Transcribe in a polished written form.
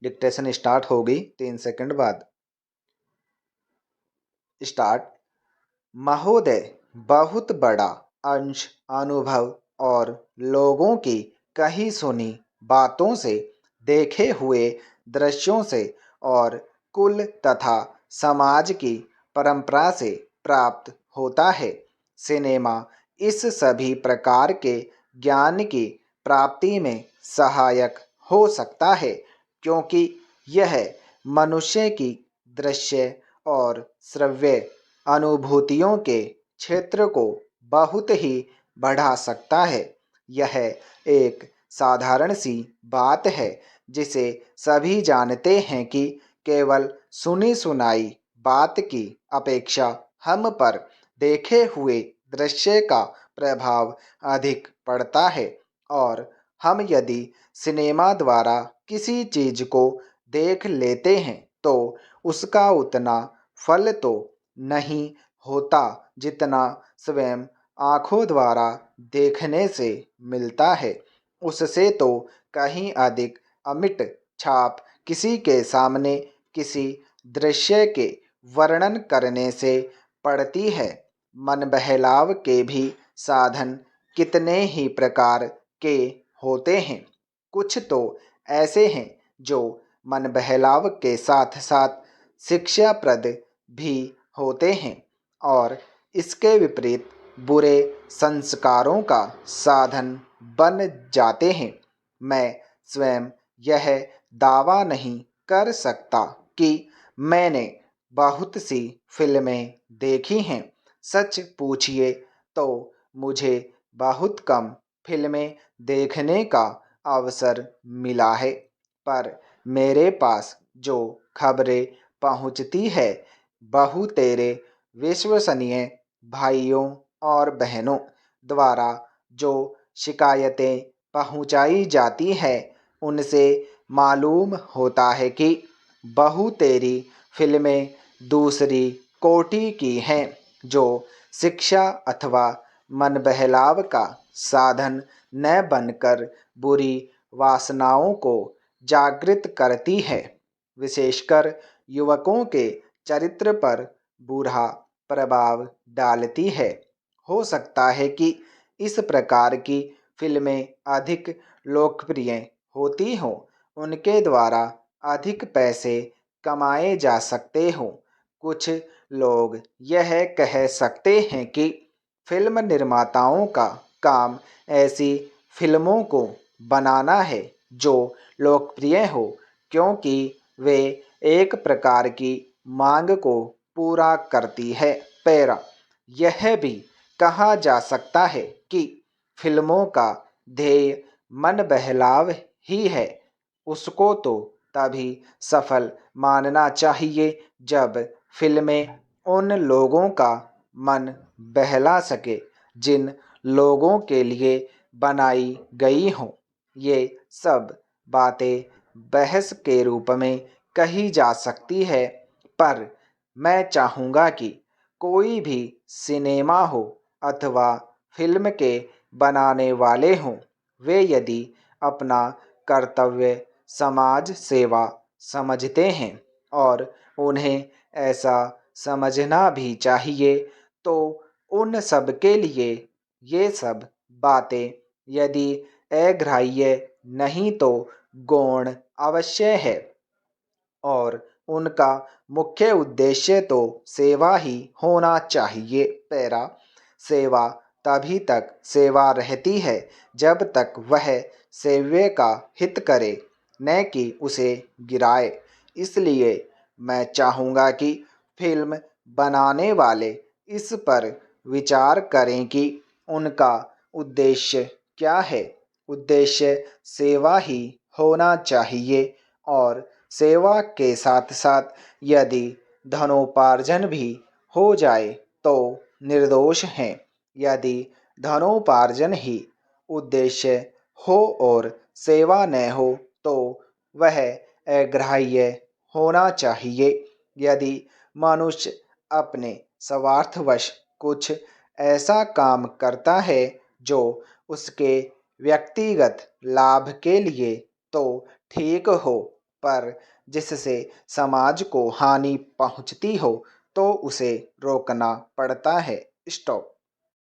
Dictation start होगी 3 second बाद। Start. महोदय, बहुत बड़ा अंश अनुभव और लोगों की कही सुनी बातों से, देखे हुए दृश्यों से और कुल तथा समाज की परंपरा से प्राप्त होता है। सिनेमा इस सभी प्रकार के ज्ञान की प्राप्ति में सहायक हो सकता है, क्योंकि यह मनुष्य की दृश्य और श्रव्य अनुभूतियों के क्षेत्र को बहुत ही बढ़ा सकता है। यह एक साधारण सी बात है जिसे सभी जानते हैं कि केवल सुनी सुनाई बात की अपेक्षा हम पर देखे हुए दृश्य का प्रभाव अधिक पड़ता है, और हम यदि सिनेमा द्वारा किसी चीज को देख लेते हैं तो उसका उतना फल तो नहीं होता जितना स्वयं आँखों द्वारा देखने से मिलता है। उससे तो कहीं अधिक अमिट छाप किसी के सामने किसी दृश्य के वर्णन करने से पड़ती है। मन बहलाव के भी साधन कितने ही प्रकार के होते हैं। कुछ तो ऐसे हैं जो मन बहलाव के साथ साथ शिक्षाप्रद भी होते हैं, और इसके विपरीत बुरे संस्कारों का साधन बन जाते हैं। मैं स्वयं यह दावा नहीं कर सकता कि मैंने बहुत सी फिल्में देखी हैं। सच पूछिए तो मुझे बहुत कम फिल्में देखने का अवसर मिला है, पर मेरे पास जो खबरें पहुंचती है बहुतेरे विश्वसनीय भाइयों और बहनों द्वारा जो शिकायतें पहुंचाई जाती है, उनसे मालूम होता है कि बहुतेरी फिल्में दूसरी कोटि की हैं, जो शिक्षा अथवा मन बहलाव का साधन न बनकर बुरी वासनाओं को जागृत करती है। विशेषकर युवकों के चरित्र पर बुरा प्रभाव डालती है। हो सकता है कि इस प्रकार की फिल्में अधिक लोकप्रिय होती हों, उनके द्वारा अधिक पैसे कमाए जा सकते हों। कुछ लोग यह कह सकते हैं कि फिल्म निर्माताओं का काम ऐसी फिल्मों को बनाना है जो लोकप्रिय हो, क्योंकि वे एक प्रकार की मांग को पूरा करती है। पैरा। यह भी कहा जा सकता है कि फिल्मों का ध्येय मन बहलाव ही है। उसको तो तभी सफल मानना चाहिए जब फिल्में उन लोगों का मन बहला सके जिन लोगों के लिए बनाई गई हों। ये सब बातें बहस के रूप में कही जा सकती है, पर मैं चाहूँगा कि कोई भी सिनेमा हो अथवा फिल्म के बनाने वाले हों, वे यदि अपना कर्तव्य समाज सेवा समझते हैं, और उन्हें ऐसा समझना भी चाहिए, तो उन सब के लिए ये सब बातें यदि अग्राह्य नहीं तो गौण अवश्य है, और उनका मुख्य उद्देश्य तो सेवा ही होना चाहिए। पैरा। सेवा तभी तक सेवा रहती है जब तक वह सेव्य का हित करे, न कि उसे गिराए। इसलिए मैं चाहूँगा कि फिल्म बनाने वाले इस पर विचार करें कि उनका उद्देश्य क्या है। उद्देश्य सेवा ही होना चाहिए, और सेवा के साथ साथ यदि धनोपार्जन भी हो जाए तो निर्दोष हैं। यदि धनोपार्जन ही उद्देश्य हो और सेवा न हो तो वह अग्राह्य होना चाहिए। यदि मनुष्य अपने स्वार्थवश कुछ ऐसा काम करता है जो उसके व्यक्तिगत लाभ के लिए तो ठीक हो, पर जिससे समाज को हानि पहुंचती हो तो उसे रोकना पड़ता है। स्टॉप।